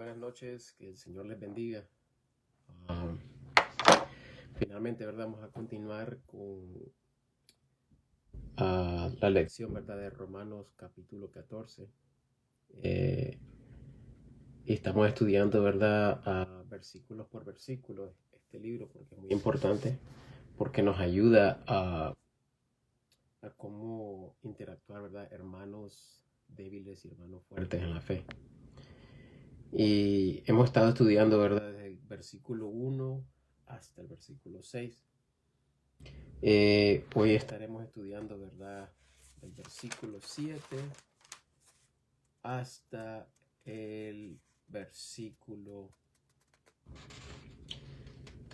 Buenas noches, que el Señor les bendiga. Ah, Finalmente, ¿verdad? Vamos a continuar con la lección, ¿verdad? De Romanos capítulo 14. Y estamos estudiando, ¿verdad? Versículos por versículo este libro, porque es muy importante, porque nos ayuda a cómo interactuar, ¿verdad? Hermanos débiles y hermanos fuertes en la fe. Y hemos estado estudiando, ¿verdad? Desde el versículo 1 hasta el versículo 6. Hoy estaremos estudiando, ¿verdad? El versículo 7 hasta el versículo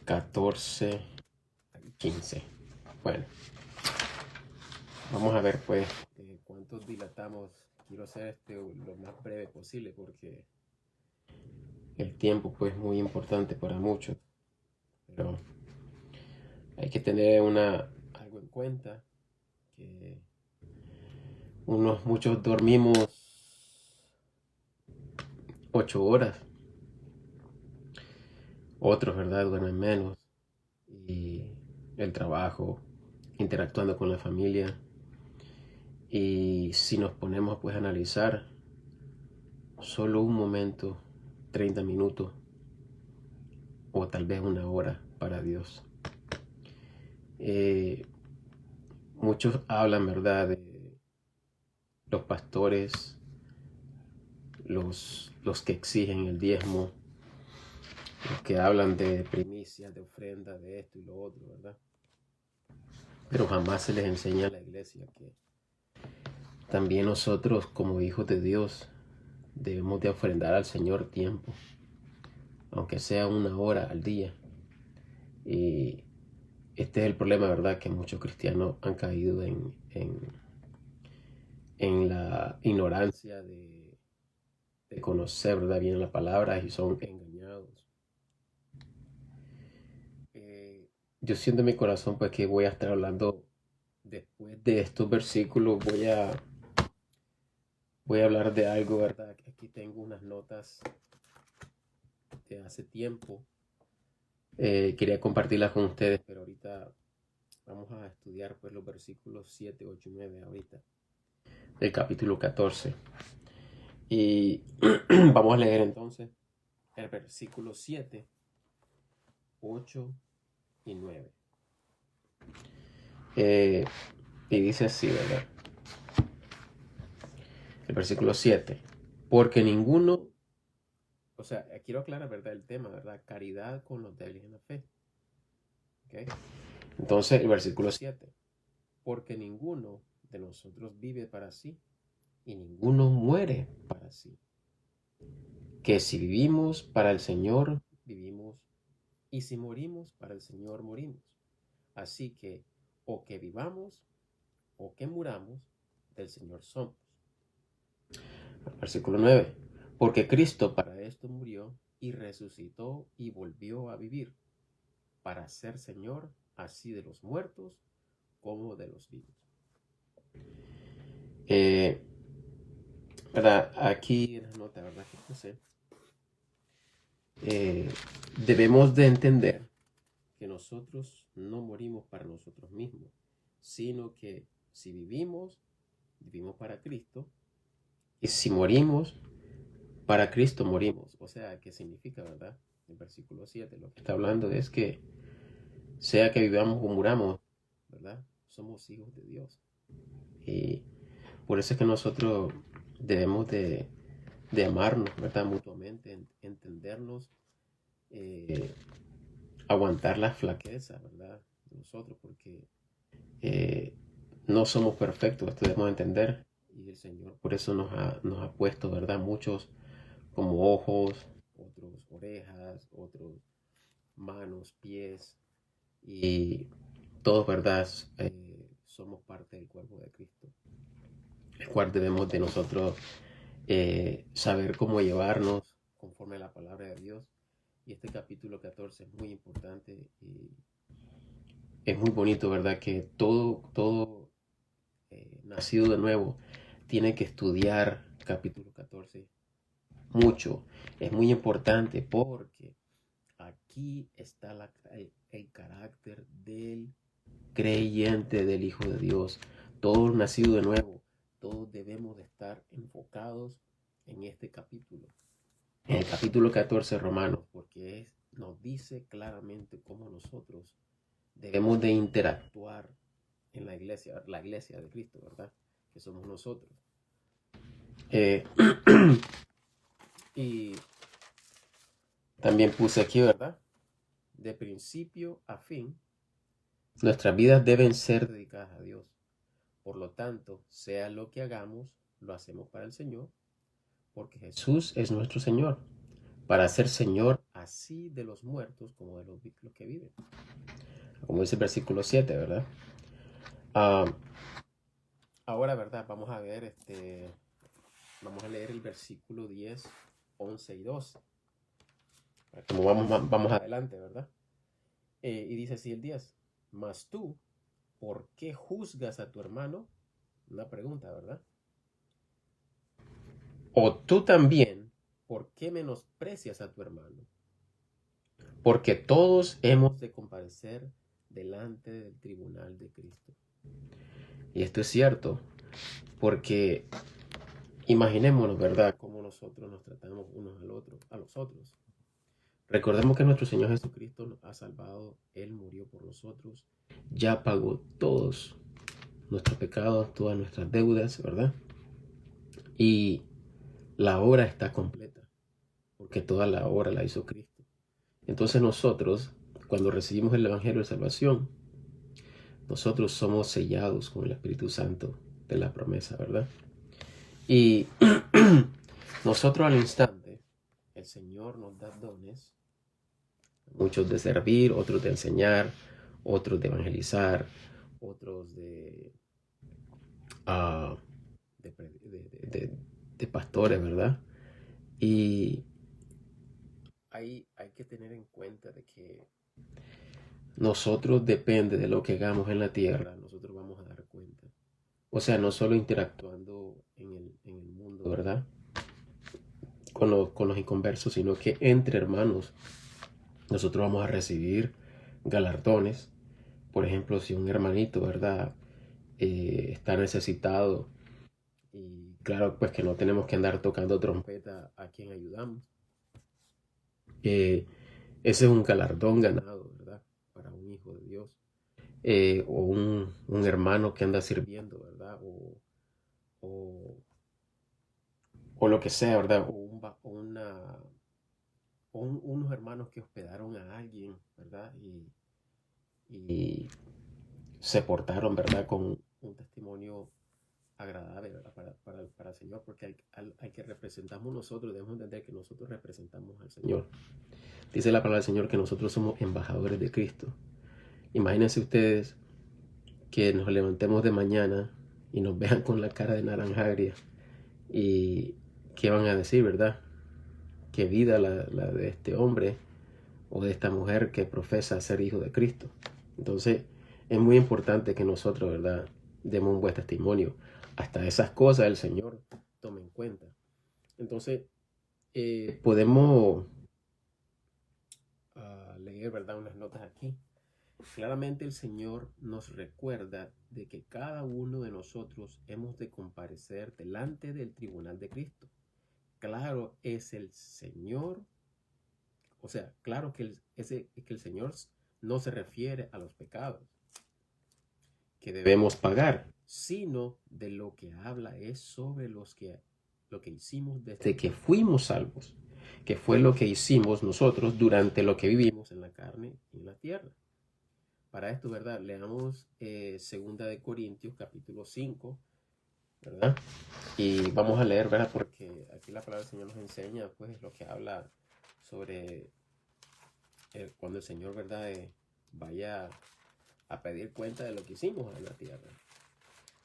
14 y 15. Bueno, vamos a ver pues cuántos dilatamos. Quiero hacer lo más breve posible porque el tiempo pues es muy importante para muchos. Pero hay que tener algo en cuenta, que muchos dormimos 8 horas, otros, ¿verdad?, duermen menos, y el trabajo, interactuando con la familia. Y si nos ponemos pues a analizar, solo un momento, 30 minutos o tal vez una hora para Dios. Muchos hablan, ¿verdad?, de los pastores, los que exigen el diezmo, los que hablan de primicias, de ofrenda, de esto y lo otro, ¿verdad? Pero jamás se les enseña a la iglesia que también nosotros, como hijos de Dios, debemos de ofrendar al Señor tiempo, aunque sea una hora al día. Y este es el problema, ¿verdad?, que muchos cristianos han caído en la ignorancia de conocer, ¿verdad?, bien la palabra, y son engañados. Yo siento en mi corazón pues que voy a estar hablando después de estos versículos. Voy a hablar de algo, ¿verdad? Aquí tengo unas notas de hace tiempo. Quería compartirlas con ustedes, pero ahorita vamos a estudiar pues los versículos 7, 8 y 9 ahorita, del capítulo 14. Y vamos a leer entonces el versículo 7, 8 y 9. Y dice así, ¿verdad? El versículo 7. Porque ninguno, o sea, quiero aclarar, ¿verdad?, el tema, ¿verdad? Caridad con los débiles en la fe. ¿Okay? Entonces, el versículo 7. Porque ninguno de nosotros vive para sí y ninguno muere para sí. Que si vivimos para el Señor, vivimos, y si morimos para el Señor, morimos. Así que o que vivamos o que muramos, del Señor somos. Versículo 9. Porque Cristo para esto murió y resucitó y volvió a vivir, para ser Señor así de los muertos como de los vivos. ¿Verdad? Aquí en la nota, ¿verdad?, que puse, debemos de entender que nosotros no morimos para nosotros mismos, sino que si vivimos, vivimos para Cristo, y si morimos, para Cristo morimos. O sea, ¿qué significa, verdad? El versículo 7 lo que está hablando es que sea que vivamos o muramos, ¿verdad?, somos hijos de Dios. Y por eso es que nosotros debemos de amarnos, ¿verdad?, mutuamente, entendernos, aguantar la flaqueza, ¿verdad?, de nosotros, porque no somos perfectos, esto debemos entender. Y el Señor por eso nos ha puesto, ¿verdad?, muchos como ojos, otros orejas, otros manos, pies, y todos, ¿verdad?, somos parte del cuerpo de Cristo, el cual debemos de nosotros saber cómo llevarnos conforme a la palabra de Dios. Y este capítulo 14 es muy importante y es muy bonito, ¿verdad?, que todo nacido de nuevo tiene que estudiar capítulo 14 mucho. Es muy importante porque aquí está el carácter del creyente, del Hijo de Dios. Todos nacidos de nuevo, todos debemos de estar enfocados en este capítulo. En el capítulo 14 Romanos, porque nos dice claramente cómo nosotros debemos de interactuar en la iglesia de Cristo, ¿verdad? Que somos nosotros. Y también puse aquí, ¿verdad? De principio a fin, nuestras vidas deben ser dedicadas a Dios. Por lo tanto, sea lo que hagamos, lo hacemos para el Señor, porque Jesús es nuestro Señor, para ser Señor así de los muertos como de los que viven. Como dice el versículo 7, ¿verdad? Ahora, ¿verdad? Vamos a ver, vamos a leer el versículo 10, 11 y 12. Como vamos adelante, ¿verdad? Y dice así el 10. Mas tú, ¿por qué juzgas a tu hermano? Una pregunta, ¿verdad? O tú también, ¿por qué menosprecias a tu hermano? Porque todos hemos de comparecer delante del tribunal de Cristo. Y esto es cierto, porque imaginémonos, ¿verdad?, cómo nosotros nos tratamos unos a los otros. Recordemos que nuestro Señor Jesucristo nos ha salvado, Él murió por nosotros, ya pagó todos nuestros pecados, todas nuestras deudas, ¿verdad? Y la obra está completa, porque toda la obra la hizo Cristo. Entonces nosotros, cuando recibimos el Evangelio de Salvación, nosotros somos sellados con el Espíritu Santo de la promesa, ¿verdad? Y nosotros al instante, el Señor nos da dones, muchos de servir, otros de enseñar, otros de evangelizar, otros de pastores, ¿verdad? Y hay que tener en cuenta de que nosotros, depende de lo que hagamos en la tierra, nosotros vamos a dar cuenta. O sea, no solo interactuando en el mundo, ¿verdad? Con los inconversos, sino que entre hermanos nosotros vamos a recibir galardones. Por ejemplo, si un hermanito, ¿verdad?, está necesitado, y claro, pues que no tenemos que andar tocando trompeta a quien ayudamos. Ese es un galardón ganado, ¿verdad?, para un hijo de Dios. O un hermano que anda sirviendo, ¿verdad? O lo que sea, ¿verdad? Unos hermanos que hospedaron a alguien, ¿verdad? Y se portaron, ¿verdad?, con un testimonio agradable, ¿verdad?, para el Señor, porque hay que representamos nosotros, debemos entender que nosotros representamos al Señor. Dice la palabra del Señor que nosotros somos embajadores de Cristo. Imagínense ustedes que nos levantemos de mañana y nos vean con la cara de naranja agria, y qué van a decir, ¿verdad? Qué vida la de este hombre o de esta mujer que profesa ser hijo de Cristo. Entonces es muy importante que nosotros, ¿verdad?, demos un buen testimonio. Hasta esas cosas el Señor tome en cuenta. Entonces podemos leer, ¿verdad?, unas notas aquí. Claramente el Señor nos recuerda de que cada uno de nosotros hemos de comparecer delante del tribunal de Cristo. Claro, es el Señor, o sea, claro que el Señor no se refiere a los pecados que debemos pagar, sino de lo que habla es sobre lo que hicimos desde que fuimos salvos, que fue lo que hicimos nosotros durante lo que vivimos en la carne y en la tierra. Para esto, ¿verdad?, leamos 2 de Corintios capítulo 5, ¿verdad? Y vamos a leer, ¿verdad?, porque aquí la palabra del Señor nos enseña, pues, lo que habla sobre cuando el Señor, ¿verdad?, vaya a pedir cuenta de lo que hicimos en la tierra.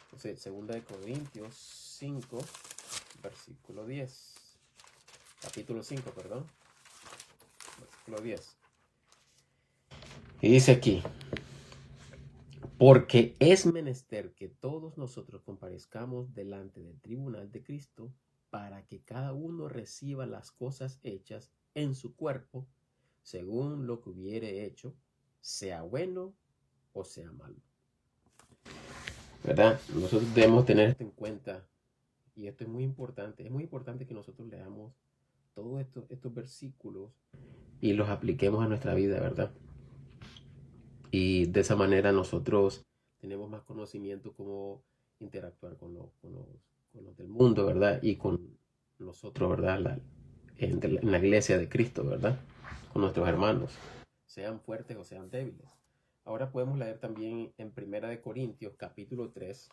Entonces, 2 de Corintios 5, versículo 10. Capítulo 5, perdón. Versículo 10. Y dice aquí: porque es menester que todos nosotros comparezcamos delante del tribunal de Cristo, para que cada uno reciba las cosas hechas en su cuerpo, según lo que hubiere hecho, sea bueno o sea malo. ¿Verdad? Nosotros debemos tener esto en cuenta, y esto es muy importante. Es muy importante que nosotros leamos todos estos versículos y los apliquemos a nuestra vida, ¿verdad? Y de esa manera nosotros tenemos más conocimiento cómo interactuar con los del mundo, ¿verdad? Y con nosotros, ¿verdad? En la iglesia de Cristo, ¿verdad? Con nuestros hermanos, sean fuertes o sean débiles. Ahora podemos leer también en Primera de Corintios, capítulo 3.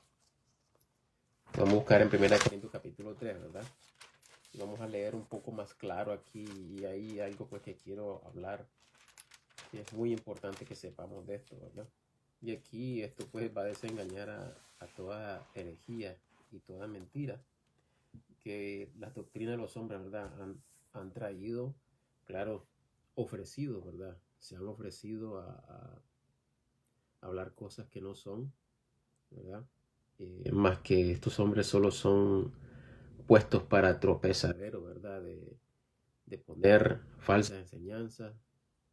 Vamos a buscar en Primera de Corintios, capítulo 3, ¿verdad? Y vamos a leer un poco más claro aquí, y hay algo pues que quiero hablar, que es muy importante que sepamos de esto, ¿verdad? Y aquí esto pues va a desengañar a toda herejía y toda mentira que las doctrinas de los hombres, ¿verdad? Han traído, claro, ofrecido, ¿verdad? Se han ofrecido a hablar cosas que no son, ¿verdad? Más que estos hombres solo son puestos para tropezadero, ¿verdad? De poner falsas enseñanzas,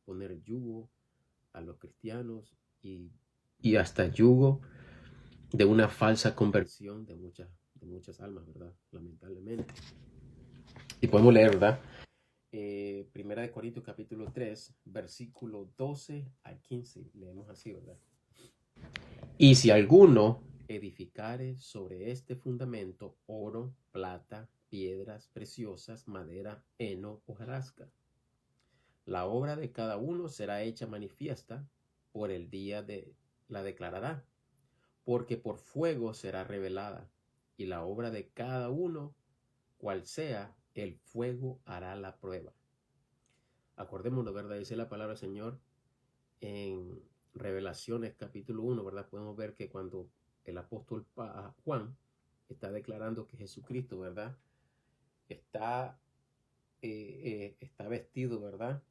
poner yugo a los cristianos y hasta yugo de una falsa conversión de muchas almas, ¿verdad? Lamentablemente. Y podemos leer, ¿verdad? Primera de Corintios capítulo 3, versículo 12 al 15. Leemos así, ¿verdad? Y si alguno edificare sobre este fundamento oro, plata, piedras preciosas, madera, heno, hojarasca, la obra de cada uno será hecha manifiesta, por el día de la declarará, porque por fuego será revelada, y la obra de cada uno, cual sea, el fuego hará la prueba. Acordémonos, ¿verdad? Dice la palabra del Señor en Revelaciones capítulo 1, ¿verdad? Podemos ver que cuando el apóstol Juan está declarando que Jesucristo, ¿verdad? Está, está vestido, ¿verdad?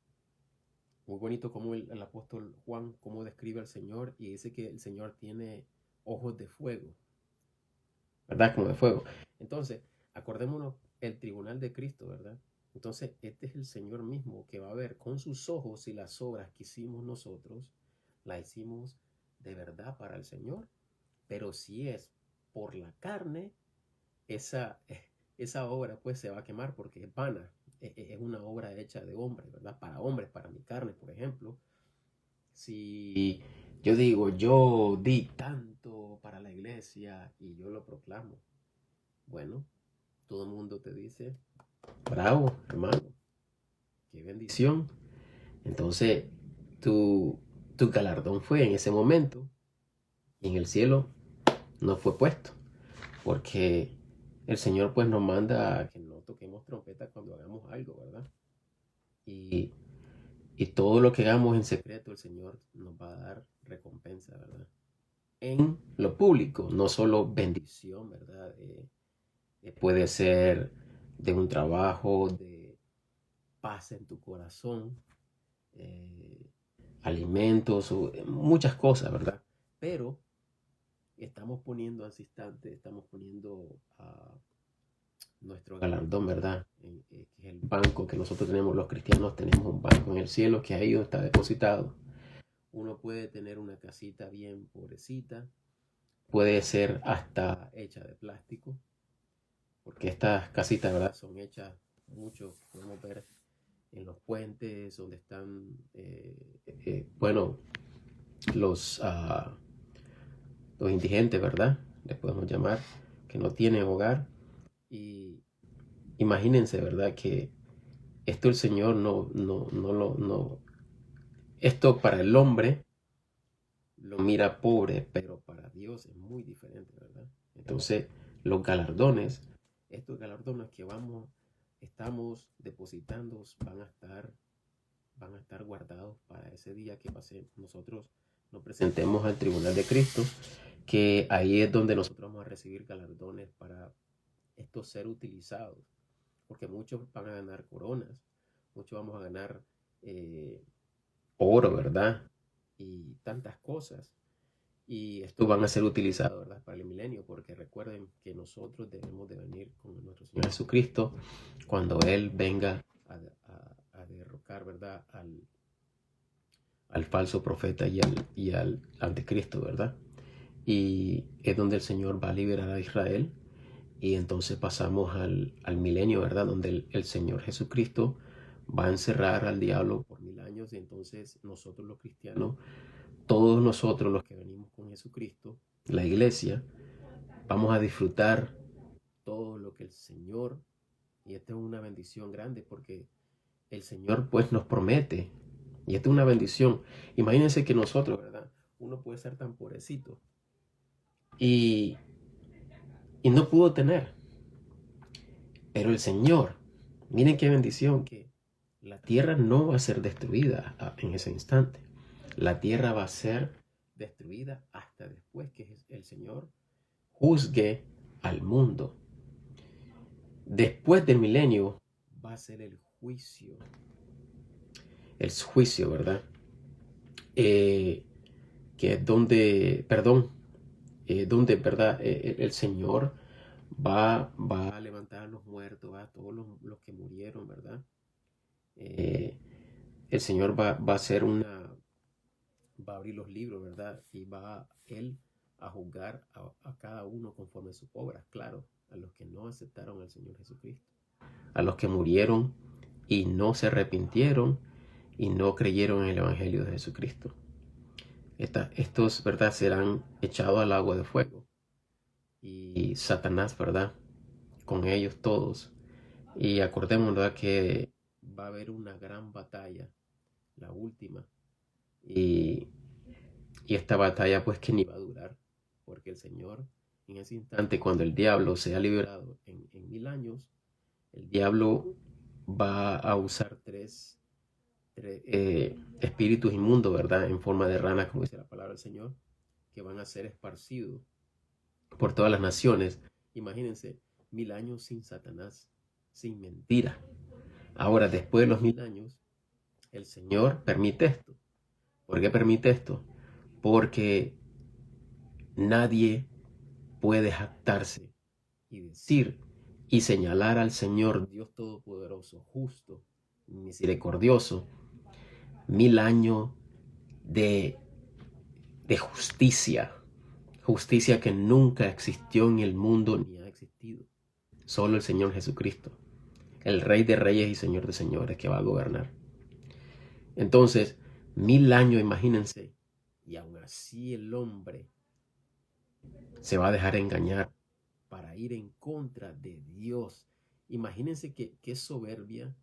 Muy bonito como el apóstol Juan, cómo describe al Señor, y dice que el Señor tiene ojos de fuego, ¿verdad? Como de fuego. Entonces, acordémonos el tribunal de Cristo, ¿verdad? Entonces, este es el Señor mismo que va a ver con sus ojos si las obras que hicimos nosotros, las hicimos de verdad para el Señor. Pero si es por la carne, esa, esa obra pues se va a quemar porque es vana. Es una obra hecha de hombres, ¿verdad? Para hombres, para mi carne, por ejemplo. Si yo digo, yo di tanto para la iglesia y yo lo proclamo, bueno, todo el mundo te dice, bravo, hermano, qué bendición. Entonces, tu, tu galardón fue en ese momento y en el cielo no fue puesto, porque el Señor pues nos manda a que no toquemos trompeta cuando hagamos algo, ¿verdad? Y, y todo lo que hagamos en secreto, el Señor nos va a dar recompensa, ¿verdad? En lo público, no solo bendición, ¿verdad? Puede ser de un trabajo, de paz en tu corazón, eh, alimentos, muchas cosas, ¿verdad? Pero estamos poniendo al instante, estamos poniendo nuestro galardón, ¿verdad? Que es el banco que nosotros tenemos, los cristianos tenemos un banco en el cielo que ahí está depositado. Uno puede tener una casita bien pobrecita, puede ser hasta hecha de plástico, porque estas casitas, ¿verdad? Son hechas, muchos podemos ver en los puentes donde están, bueno, los, los indigentes, ¿verdad? Les podemos llamar, que no tienen hogar. Y imagínense, ¿verdad? Que esto el Señor no, esto para el hombre lo mira pobre, pero para Dios es muy diferente, ¿verdad? Entonces, los galardones, estos galardones que estamos depositando van a estar guardados para ese día que nosotros nos presentemos al tribunal de Cristo, que ahí es donde nosotros vamos a recibir galardones para estos ser utilizados, porque muchos van a ganar coronas, muchos vamos a ganar oro, ¿verdad? Y tantas cosas. Y estos van a ser utilizados, ¿verdad?, para el milenio, porque recuerden que nosotros debemos de venir con nuestro Señor Jesucristo cuando Él venga a derrocar, ¿verdad?, al falso profeta y al anticristo, ¿verdad? Y es donde el Señor va a liberar a Israel. Y entonces pasamos al milenio, ¿verdad? Donde el Señor Jesucristo va a encerrar al diablo por 1000 años. Y entonces nosotros los cristianos, todos nosotros los que venimos con Jesucristo, la iglesia, vamos a disfrutar todo lo que el Señor, y esta es una bendición grande porque el Señor pues nos promete, y esta es una bendición. Imagínense que nosotros, ¿verdad? Uno puede ser tan pobrecito y, y no pudo tener, pero el Señor, miren qué bendición, que la tierra no va a ser destruida en ese instante. La tierra va a ser destruida hasta después que el Señor juzgue al mundo. Después del milenio va a ser el juicio, ¿verdad? Que es donde, perdón, donde, ¿verdad? El Señor va a levantar a los muertos, a todos los que murieron, ¿verdad? Eh, el Señor va a hacer va a abrir los libros, ¿verdad? Y va Él a juzgar a cada uno conforme a sus obras, claro, a los que no aceptaron al Señor Jesucristo, a los que murieron y no se arrepintieron y no creyeron en el Evangelio de Jesucristo. Estos, ¿verdad?, serán echados al agua de fuego. Y Satanás, ¿verdad?, con ellos todos. Y acordémonos, ¿verdad?, que va a haber una gran batalla, la última. Y, y esta batalla pues que ni va a durar, porque el Señor en ese instante, cuando el diablo sea liberado en 1000 años, el diablo va a usar tres espíritus inmundos, ¿verdad?, en forma de rana, como dice la palabra del Señor, que van a ser esparcidos por todas las naciones. Imagínense, 1000 años sin Satanás, sin mentira. Ahora, después de los 1000 años, el Señor permite esto. ¿Por qué permite esto? Porque nadie puede jactarse y decir y señalar al Señor Dios Todopoderoso, justo, misericordioso, 1000 años de, de justicia, justicia que nunca existió en el mundo ni ha existido. Solo el Señor Jesucristo, el Rey de Reyes y Señor de Señores, que va a gobernar. Entonces, 1000 años, imagínense, y aún así el hombre se va a dejar engañar para ir en contra de Dios. Imagínense qué soberbia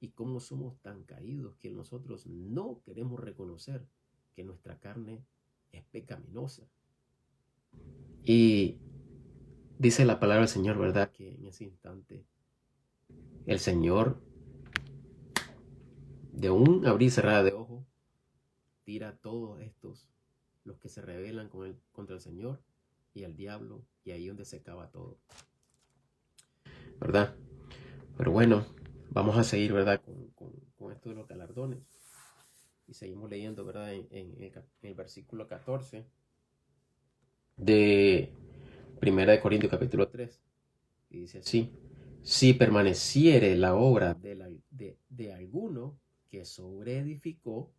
y cómo somos tan caídos que nosotros no queremos reconocer que nuestra carne es pecaminosa. Y dice la palabra del Señor, ¿verdad?, que en ese instante el Señor, de un abrir y cerrar de ojos, tira a todos estos, los que se rebelan contra el Señor y al diablo, y ahí donde se acaba todo, ¿verdad? Pero bueno, vamos a seguir, ¿verdad?, con esto de los galardones. Y seguimos leyendo, ¿verdad?, en el versículo 14 de 1 Corintios capítulo 3. Y dice así: si permaneciere la obra de alguno que sobreedificó,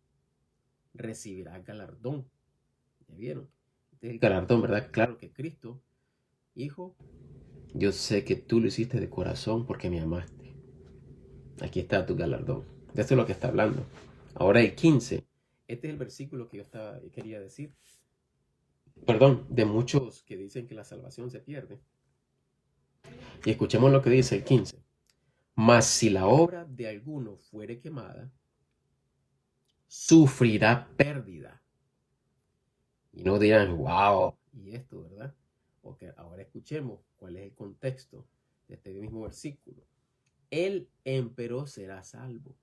recibirá galardón. ¿Ya vieron? Este es el galardón, ¿verdad? Claro que Cristo, hijo, yo sé que tú lo hiciste de corazón porque me amaste. Aquí está tu galardón. De esto es lo que está hablando. Ahora el 15. Este es el versículo que yo quería decir. Perdón, de muchos que dicen que la salvación se pierde. Y escuchemos lo que dice el 15. Mas si la obra de alguno fuere quemada, sufrirá pérdida. Y no dirán, wow, y esto, ¿verdad? Ok, ahora escuchemos cuál es el contexto de este mismo versículo. El empero será salvo,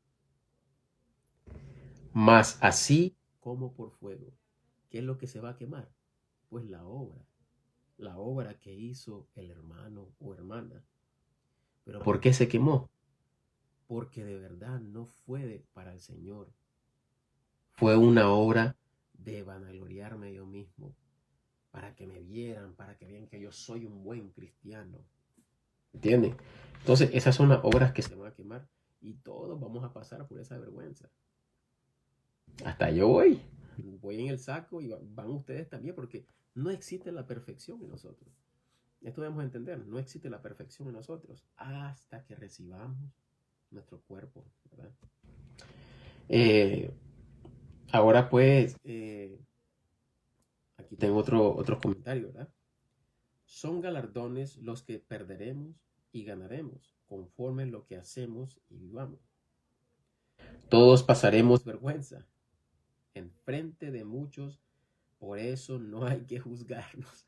mas así como por fuego. ¿Qué es lo que se va a quemar? Pues la obra que hizo el hermano o hermana. ¿Pero por qué se quemó? Porque de verdad no fue para el Señor. Fue una obra de vanagloriarme yo mismo, para que me vieran, para que vean que yo soy un buen cristiano. ¿Entienden? Entonces, esas son las obras que se van a quemar y todos vamos a pasar por esa vergüenza. Hasta yo voy en el saco y van ustedes también, porque no existe la perfección en nosotros. Esto debemos entender, no existe la perfección en nosotros hasta que recibamos nuestro cuerpo, ¿verdad? Ahora pues, aquí tengo otro comentario, ¿verdad? Son galardones los que perderemos y ganaremos, conforme lo que hacemos y vivamos. Todos pasaremos vergüenza en frente de muchos, por eso no hay que juzgarnos.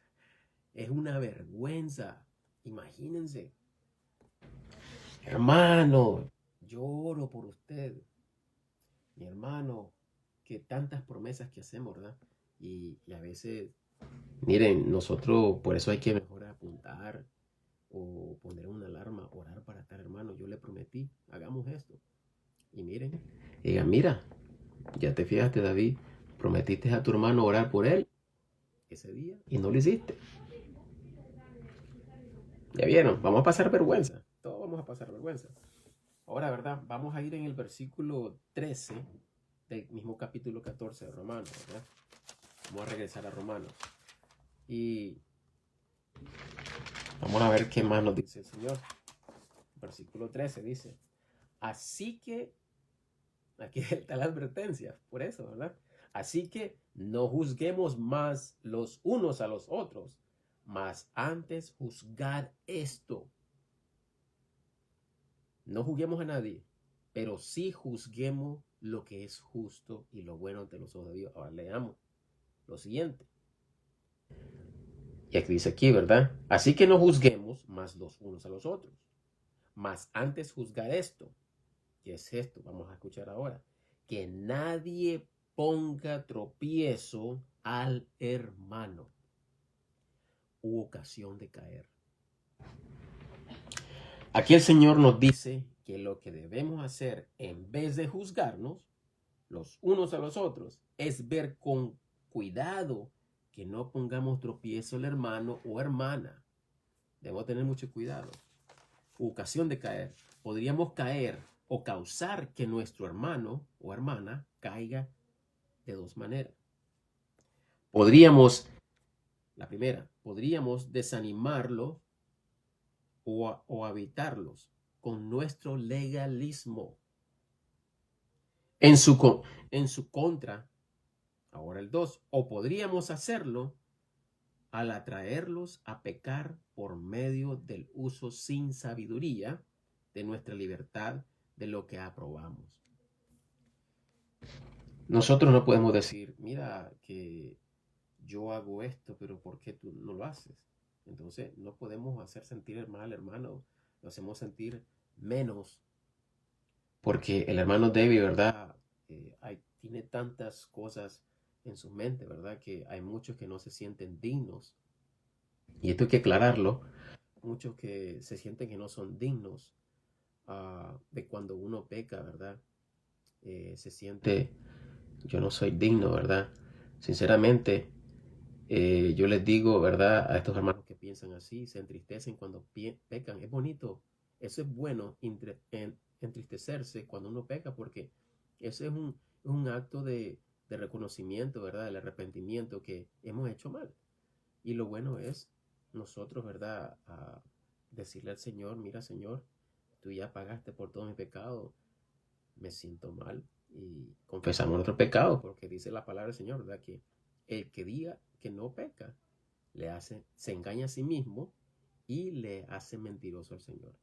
Es una vergüenza. Imagínense, hermano, lloro por usted, mi hermano, que tantas promesas que hacemos, ¿verdad? Y a veces, miren, nosotros por eso hay que mejor apuntar o poner una alarma, orar para tal hermano. Yo le prometí, hagamos esto. Y miren, digan, mira, ya te fijaste, David, prometiste a tu hermano orar por él ese día y no lo hiciste. Ya vieron, vamos a pasar vergüenza. Todos vamos a pasar vergüenza. Ahora, ¿verdad? Vamos a ir en el versículo 13 del mismo capítulo 14 de Romanos, ¿verdad? Vamos a regresar a Romanos. Y vamos a ver qué más nos dice el Señor. Versículo 13 dice, así que, aquí está la advertencia, por eso, ¿verdad? Así que no juzguemos más los unos a los otros, mas antes juzgad esto. No juzguemos a nadie, pero sí juzguemos lo que es justo y lo bueno ante los ojos de Dios. Ahora leamos lo siguiente. Y aquí dice aquí, ¿verdad? Así que no juzguemos más los unos a los otros, mas antes juzgar esto. ¿Qué es esto? Vamos a escuchar ahora. Que nadie ponga tropiezo al hermano u ocasión de caer. Aquí el Señor nos dice que lo que debemos hacer en vez de juzgarnos los unos a los otros es ver con cuidado que no pongamos tropiezo al hermano o hermana. Debemos tener mucho cuidado. Ocasión de caer. Podríamos caer o causar que nuestro hermano o hermana caiga de dos maneras. La primera, podríamos desanimarlo o habitarlos con nuestro legalismo. En su contra, ahora el 2, o podríamos hacerlo al atraerlos a pecar por medio del uso sin sabiduría de nuestra libertad de lo que aprobamos. Nosotros no podemos decir, mira, que yo hago esto, pero ¿por qué tú no lo haces? Entonces no podemos hacer sentir mal al hermano, lo hacemos sentir menos, porque el hermano David, ¿verdad? Tiene tantas cosas en su mente, ¿verdad? Que hay muchos que no se sienten dignos. Y esto hay que aclararlo. Muchos que se sienten que no son dignos de cuando uno peca, ¿verdad? Se siente, yo no soy digno, ¿verdad? Sinceramente, yo les digo, ¿verdad? A estos hermanos que piensan así, se entristecen cuando pecan. Es bonito, eso es bueno, entristecerse cuando uno peca, porque ese es un acto de reconocimiento, ¿verdad? Del arrepentimiento que hemos hecho mal. Y lo bueno es nosotros, ¿verdad? Decirle al Señor, mira, Señor, tú ya pagaste por todo mi pecado, me siento mal. Y confesamos nuestro pecado, porque dice la palabra del Señor, ¿verdad? Que el que diga que no peca, se engaña a sí mismo y le hace mentiroso al Señor.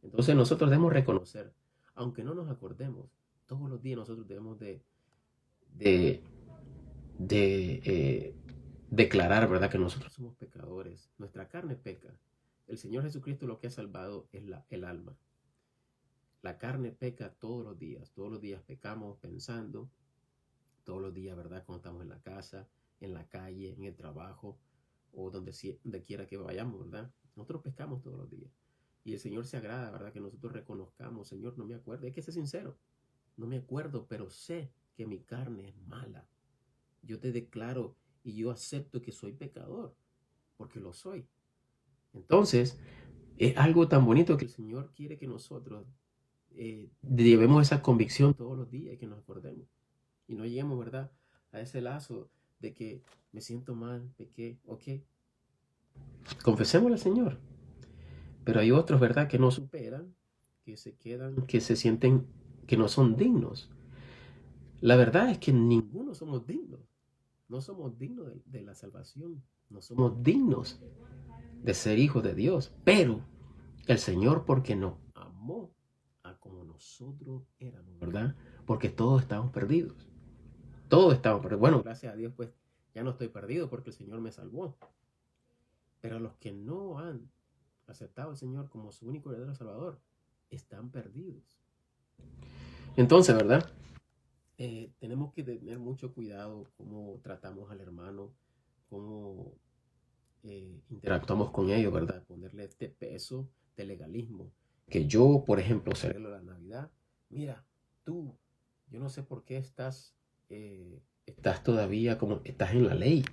Entonces nosotros debemos reconocer, aunque no nos acordemos, todos los días nosotros debemos de, de declarar, ¿verdad? Que nosotros somos pecadores. Nuestra carne peca. El Señor Jesucristo lo que ha salvado es el alma. La carne peca todos los días. Todos los días pecamos pensando. Todos los días, ¿verdad? Cuando estamos en la casa, en la calle, en el trabajo o donde quiera que vayamos, ¿verdad? Nosotros pecamos todos los días. Y el Señor se agrada, ¿verdad? Que nosotros reconozcamos, Señor, no me acuerdo. Hay que ser sincero. No me acuerdo, pero sé que mi carne es mala. Yo te declaro y yo acepto que soy pecador, porque lo soy. Entonces, es algo tan bonito que el Señor quiere que nosotros llevemos esa convicción todos los días y que nos acordemos. Y no lleguemos, ¿verdad?, a ese lazo de que me siento mal, pequé, ok. Confesémosle al Señor. Pero hay otros, ¿verdad?, que no superan, que se quedan, que se sienten que no son dignos. La verdad es que ninguno somos dignos. No somos dignos de la salvación. No somos dignos de ser hijos de Dios. Pero el Señor, porque nos amó a como nosotros éramos, ¿verdad? Porque todos estamos perdidos. Todos estamos perdidos. Bueno, gracias a Dios, pues ya no estoy perdido porque el Señor me salvó. Pero los que no han aceptado al Señor como su único verdadero Salvador, están perdidos. Entonces, ¿verdad? Tenemos que tener mucho cuidado cómo tratamos al hermano, cómo interactuamos con ellos, ¿verdad? Ponerle este peso de legalismo. Que yo, por ejemplo, celebro la Navidad. Mira, tú, yo no sé por qué estás todavía como, estás en la ley.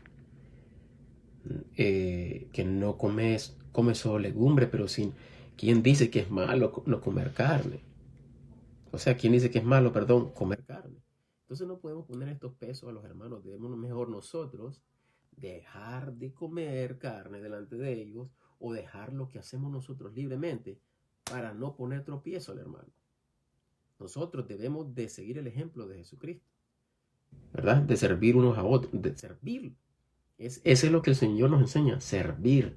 Que no comes solo legumbre, pero sin, ¿quién dice que es malo no comer carne? O sea, ¿quién dice que es malo, perdón, comer carne? Entonces no podemos poner estos pesos a los hermanos. Debemos mejor nosotros dejar de comer carne delante de ellos o dejar lo que hacemos nosotros libremente para no poner tropiezo al hermano. Nosotros debemos de seguir el ejemplo de Jesucristo, ¿verdad? De servir unos a otros, de servir. Ese es lo que el Señor nos enseña, servir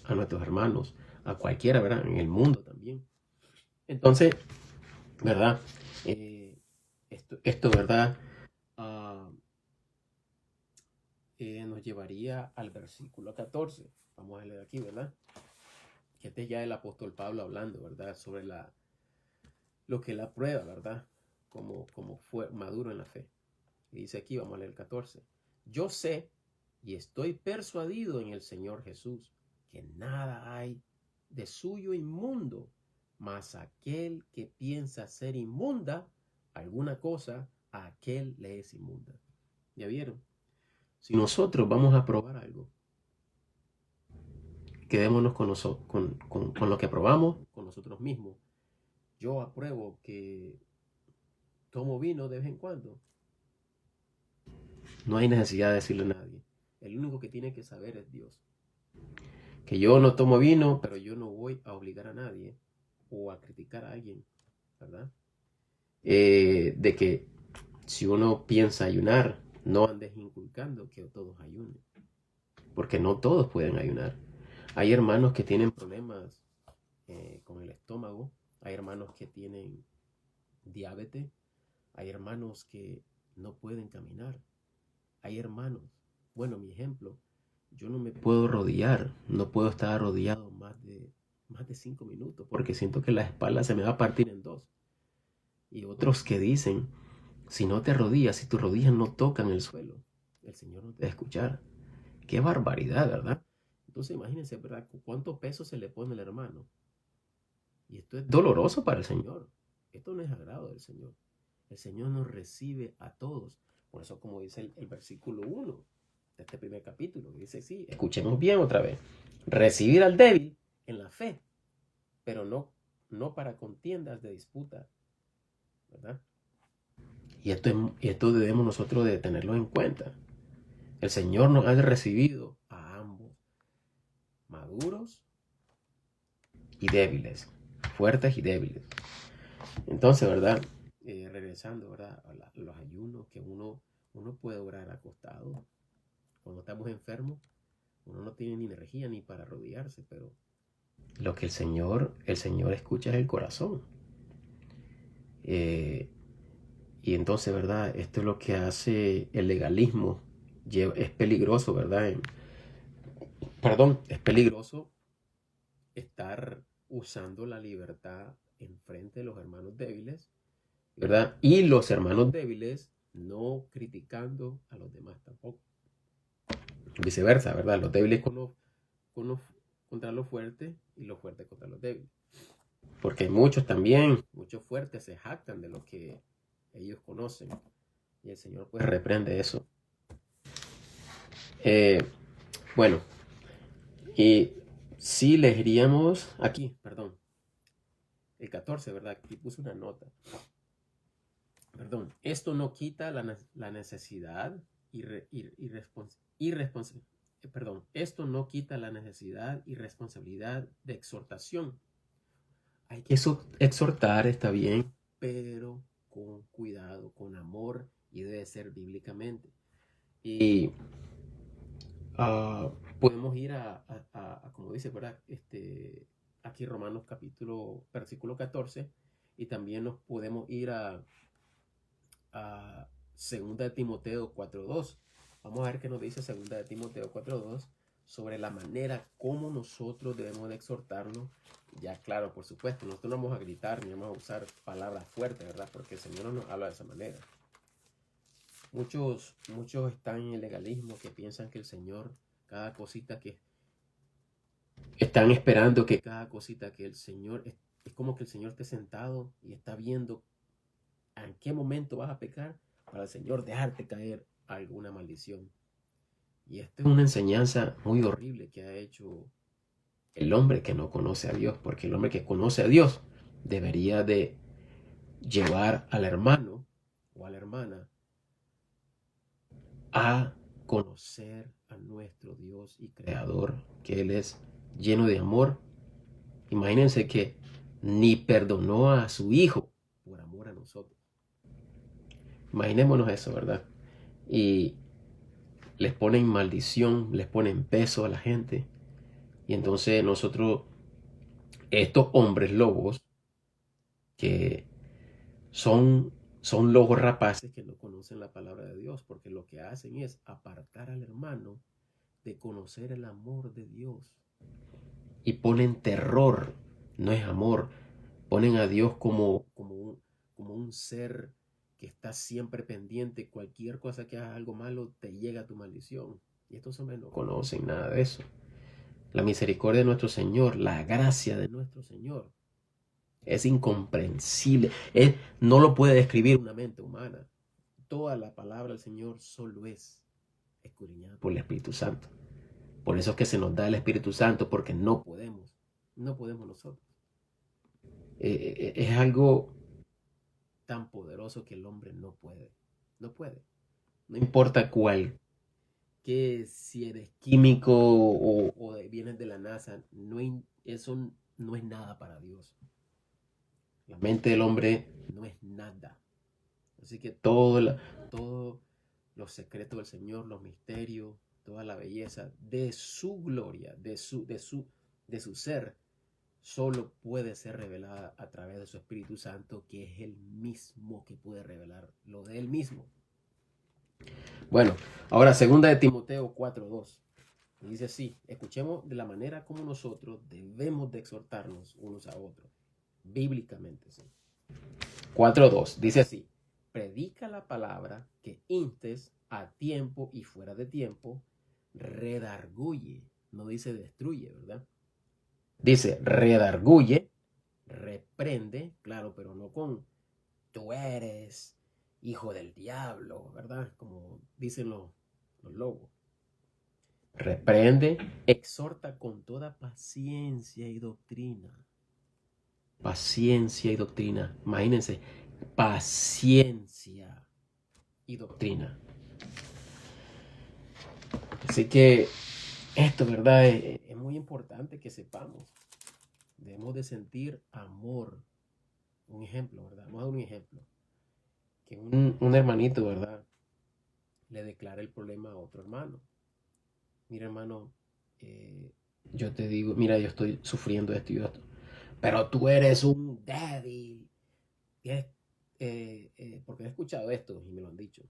a nuestros hermanos, a cualquiera, ¿verdad? En el mundo también. Entonces, ¿verdad? Esto, ¿verdad? Uh, nos llevaría al versículo 14. Vamos a leer aquí, ¿verdad? Que este es ya el apóstol Pablo hablando, ¿verdad? Sobre lo que la prueba, ¿verdad? Como fue maduro en la fe. Y dice aquí, vamos a leer el 14. Yo sé y estoy persuadido en el Señor Jesús que nada hay de suyo inmundo, mas aquel que piensa ser inmunda alguna cosa, a aquel le es inmunda. ¿Ya vieron? Si nosotros vamos a probar algo, quedémonos con lo que probamos, con nosotros mismos. Yo apruebo que tomo vino de vez en cuando. No hay necesidad de decirle a nadie. El único que tiene que saber es Dios. Que yo no tomo vino, pero yo no voy a obligar a nadie o a criticar a alguien, ¿verdad? De que si uno piensa ayunar, no andes inculcando que todos ayunen. Porque no todos pueden ayunar. Hay hermanos que tienen problemas con el estómago. Hay hermanos que tienen diabetes. Hay hermanos que no pueden caminar. Hay hermanos, bueno, mi ejemplo, yo no me puedo arrodillar, no puedo estar arrodillado más de 5 minutos porque siento que la espalda se me va a partir en dos. Y otros que dicen, si no te arrodillas, si tus rodillas no tocan el suelo, el Señor no te va a escuchar. Qué barbaridad, ¿verdad? Entonces imagínense, ¿verdad? ¿Cuánto peso se le pone al hermano? Y esto es doloroso para el Señor. Esto no es agrado del Señor. El Señor nos recibe a todos. Por eso, como dice el versículo 1 de este primer capítulo, dice, sí, escuchemos bien otra vez. Recibir al débil en la fe, pero no para contiendas de disputa, ¿verdad? Y esto debemos nosotros de tenerlo en cuenta. El Señor nos ha recibido a ambos, maduros y débiles, fuertes y débiles. Entonces, ¿verdad? Regresando, ¿verdad? A los ayunos que uno puede orar acostado. Cuando estamos enfermos, uno no tiene ni energía ni para arrodillarse, pero lo que el Señor escucha es el corazón. Y entonces, ¿verdad? Esto es lo que hace el legalismo. Es peligroso, ¿verdad? Es peligroso estar usando la libertad en frente de los hermanos débiles, ¿verdad? Y los hermanos débiles no criticando a los demás tampoco. Viceversa, ¿verdad? Los débiles contra los fuertes y los fuertes contra los débiles. Porque muchos fuertes se jactan de lo que ellos conocen. Y el Señor pues reprende eso. Eh, bueno, y si leeríamos aquí, perdón, el 14, ¿verdad? Aquí puse una nota. Perdón, esto no quita la necesidad y, perdón, esto no quita la necesidad y responsabilidad de exhortación. Hay que exhortar, está bien, pero con cuidado, con amor, y debe ser bíblicamente. Y podemos ir como dice, ¿verdad? Aquí Romanos versículo 14, y también nos podemos ir a 2 de Timoteo 4:2. Vamos a ver qué nos dice 2 de Timoteo 4:2 sobre la manera como nosotros debemos de exhortarnos. Ya claro, por supuesto, nosotros no vamos a gritar ni vamos a usar palabras fuertes, ¿verdad? Porque el Señor no nos habla de esa manera. Muchos están en el legalismo, que piensan que el Señor, cada cosita que están esperando, que cada cosita que el Señor, es como que el Señor esté sentado y está viendo en qué momento vas a pecar para el Señor dejarte caer alguna maldición. Y esta es una enseñanza muy horrible que ha hecho el hombre que no conoce a Dios, porque el hombre que conoce a Dios debería de llevar al hermano o a la hermana a conocer a nuestro Dios y Creador, que Él es lleno de amor. Imagínense que ni perdonó a su hijo por amor a nosotros. Imaginémonos eso, ¿verdad? Y les ponen maldición, les ponen peso a la gente. Y entonces nosotros, estos hombres lobos, que son lobos rapaces que no conocen la palabra de Dios, porque lo que hacen es apartar al hermano de conocer el amor de Dios. Y ponen terror, no es amor. Ponen a Dios como un ser que está siempre pendiente. Cualquier cosa que hagas algo malo, te llega tu maldición. Y estos hombres no conocen nada de eso. La misericordia de nuestro Señor, la gracia de nuestro Señor, es incomprensible. No lo puede describir una mente humana. Toda la palabra del Señor solo es escudriñada por el Espíritu Santo. Por eso es que se nos da el Espíritu Santo, porque no podemos nosotros. Es algo tan poderoso que el hombre no puede. No importa cuál, que si eres químico o vienes de la NASA, eso no es nada para Dios. La mente del hombre no es nada. Así que todos los secretos del Señor, los misterios, toda la belleza de su gloria, de su ser, solo puede ser revelada a través de su Espíritu Santo, que es el mismo que puede revelar lo de él mismo. Bueno, ahora 2 de Timoteo 4:2. Dice así: escuchemos de la manera como nosotros debemos de exhortarnos unos a otros, bíblicamente, ¿sí? 4:2 dice así: predica la palabra, que instes a tiempo y fuera de tiempo, redarguye, no dice destruye, ¿verdad? Dice redarguye, reprende, claro, pero no con tú eres hijo del diablo, ¿verdad? Como dicen los lobos. Reprende, exhorta con toda paciencia y doctrina. Paciencia y doctrina. Imagínense, paciencia y doctrina. Así que esto, ¿verdad? Es muy importante que sepamos. Debemos de sentir amor. Un ejemplo, ¿verdad? Vamos a dar un ejemplo. Que un hermanito, ¿verdad? Le declara el problema a otro hermano. Mira, hermano, yo te digo, mira, yo estoy sufriendo esto y esto, pero tú eres un débil. Porque he escuchado esto y me lo han dicho.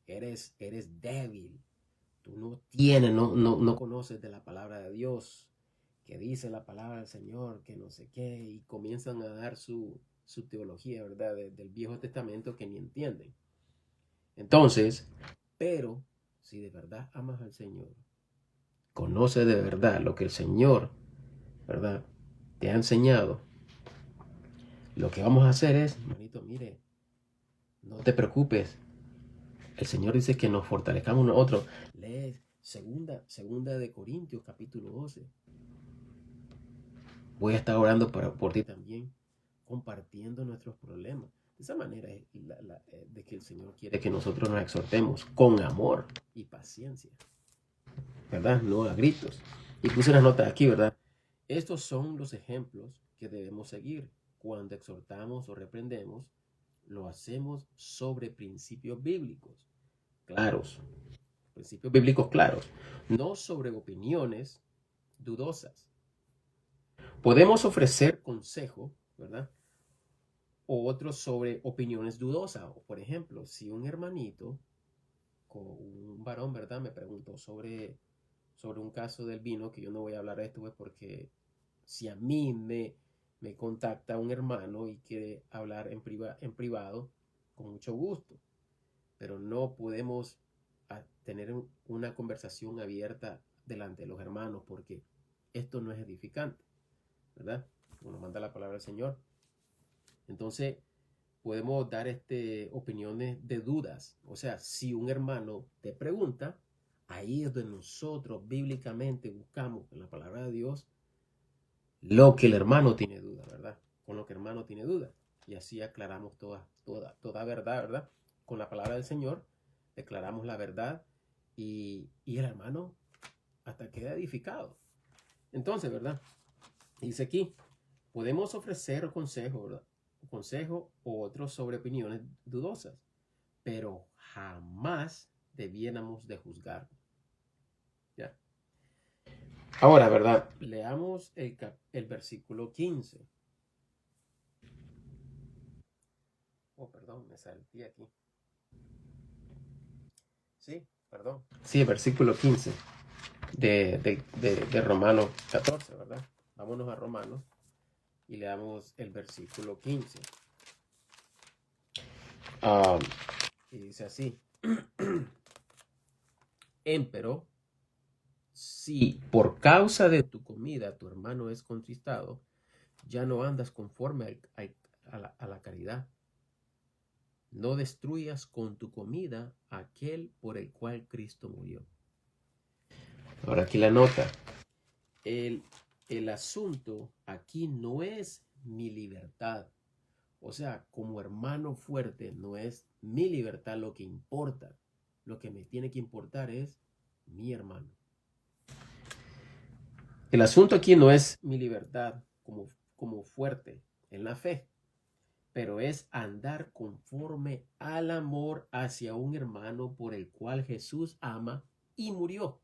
Eres débil. Tú no tienes, no conoces de la palabra de Dios, que dice la palabra del Señor, que no sé qué, y comienzan a dar su teología, ¿verdad? Del Viejo Testamento, que ni entienden. Entonces, pero si de verdad amas al Señor, conoce de verdad lo que el Señor, ¿verdad?, te ha enseñado, lo que vamos a hacer es, hermanito, mire, no te preocupes. El Señor dice que nos fortalezcamos nosotros. Segunda de Corintios, capítulo 12. Voy a estar orando por ti también, compartiendo nuestros problemas. De esa manera es de que el Señor quiere que nosotros nos exhortemos con amor y paciencia, ¿verdad? No a gritos. Y puse unas notas aquí, ¿verdad? Estos son los ejemplos que debemos seguir cuando exhortamos o reprendemos. Lo hacemos sobre principios bíblicos claros, principios bíblicos claros, no sobre opiniones dudosas. Podemos ofrecer consejo, ¿verdad? O otros sobre opiniones dudosas. O, por ejemplo, si un hermanito, con un varón, ¿verdad? Me preguntó sobre un caso del vino, que yo no voy a hablar de esto, pues, porque si a mí me contacta un hermano y quiere hablar en privado, con mucho gusto, pero no podemos tener una conversación abierta delante de los hermanos, porque esto no es edificante, ¿verdad? Como nos manda la palabra del Señor. Entonces, podemos dar opiniones de dudas. O sea, si un hermano te pregunta, ahí es donde nosotros bíblicamente buscamos en la palabra de Dios lo que el hermano tiene duda, ¿verdad? Con lo que el hermano tiene duda. Y así aclaramos toda verdad, ¿verdad? Con la palabra del Señor declaramos la verdad y el hermano hasta queda edificado. Entonces, ¿verdad? Dice aquí, podemos ofrecer consejo, ¿verdad? Consejo o otros sobre opiniones dudosas, pero jamás debiéramos de juzgar. ¿Ya? Ahora, ¿verdad? Leamos el versículo 15. Oh, perdón, me salté aquí. Sí, perdón. Sí, el versículo 15 de Romanos 14, ¿verdad? Vámonos a Romanos y leamos el versículo 15. Y dice así. Empero, si por causa de tu comida tu hermano es contristado, ya no andas conforme a la caridad. No destruyas con tu comida aquel por el cual Cristo murió. Ahora aquí la nota. El asunto aquí no es mi libertad. O sea, como hermano fuerte, no es mi libertad lo que importa. Lo que me tiene que importar es mi hermano. El asunto aquí no es mi libertad como fuerte en la fe, pero es andar conforme al amor hacia un hermano por el cual Jesús ama y murió.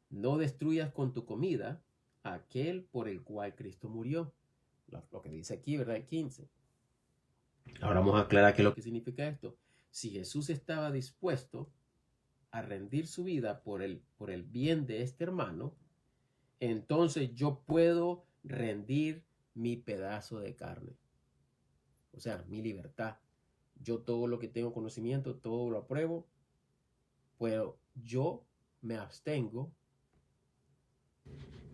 No destruyas con tu comida aquel por el cual Cristo murió. Lo que dice aquí, ¿verdad? 15. Ahora vamos a aclarar qué es lo que significa esto. Si Jesús estaba dispuesto a rendir su vida por el bien de este hermano, entonces yo puedo rendir mi pedazo de carne. O sea, mi libertad. Yo todo lo que tengo conocimiento, todo lo apruebo, pero yo me abstengo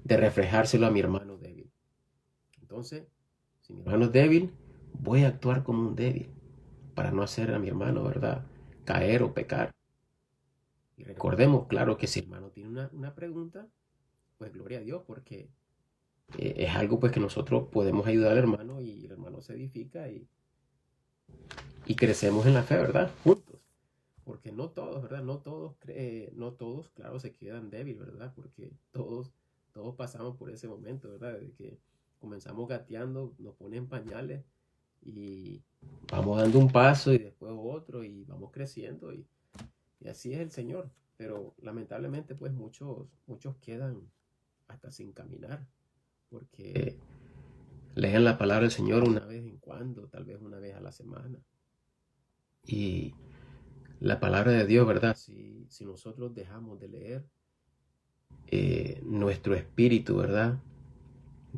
de reflejárselo a mi hermano débil. Entonces, si mi hermano es débil, voy a actuar como un débil para no hacer a mi hermano, ¿verdad?, caer o pecar. Y recordemos, claro, que si el hermano tiene una pregunta, pues gloria a Dios, porque es algo pues que nosotros podemos ayudar al hermano y el hermano se edifica y crecemos en la fe, ¿verdad? Juntos. Porque no todos, ¿verdad? No todos, claro, se quedan débiles, ¿verdad? Porque todos pasamos por ese momento, ¿verdad? De que comenzamos gateando, nos ponen pañales y vamos dando un paso y después otro y vamos creciendo y así es el Señor. Pero lamentablemente pues muchos quedan hasta sin caminar porque leen la palabra del Señor una vez en cuando, tal vez una vez a la semana. Y la palabra de Dios, ¿verdad? Si nosotros dejamos de leer, nuestro espíritu, ¿verdad?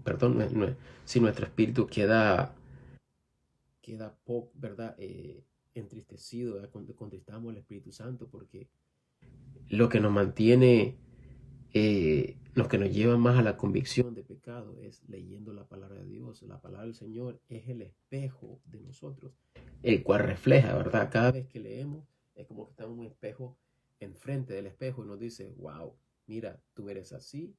Perdón, si nuestro espíritu queda poco, ¿verdad? Entristecido, ¿verdad? Cuando contristamos al Espíritu Santo, porque lo que nos mantiene, lo que nos lleva más a la convicción de pecado es leyendo la palabra de Dios. La palabra del Señor es el espejo de nosotros, el cual refleja, ¿verdad? Cada vez que leemos es como que está en un espejo enfrente del espejo y nos dice, wow, mira, tú eres así,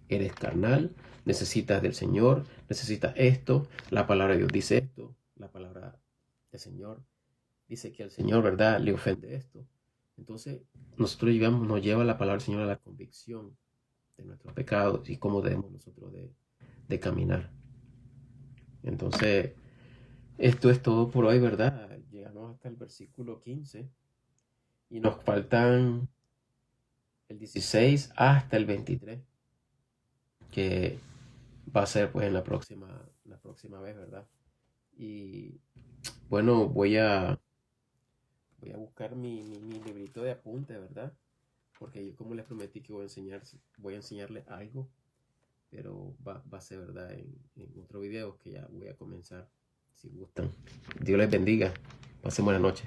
eres carnal, necesitas del Señor, necesitas esto, la palabra de Dios dice esto, la palabra del Señor dice que al Señor, ¿verdad?, le ofende esto. Entonces, nosotros nos lleva la palabra del Señor a la convicción de nuestros pecados y cómo debemos nosotros de caminar. Entonces, esto es todo por hoy, ¿verdad? Llegamos hasta el versículo 15 y nos faltan el 16 hasta el 23, que va a ser pues en la próxima vez, ¿verdad? Y bueno, voy a buscar mi librito de apunte, ¿verdad? Porque yo como les prometí que voy a enseñarles algo, pero va a ser, ¿verdad? En otro video que ya voy a comenzar, si gustan. Dios les bendiga. Pasen buena noche.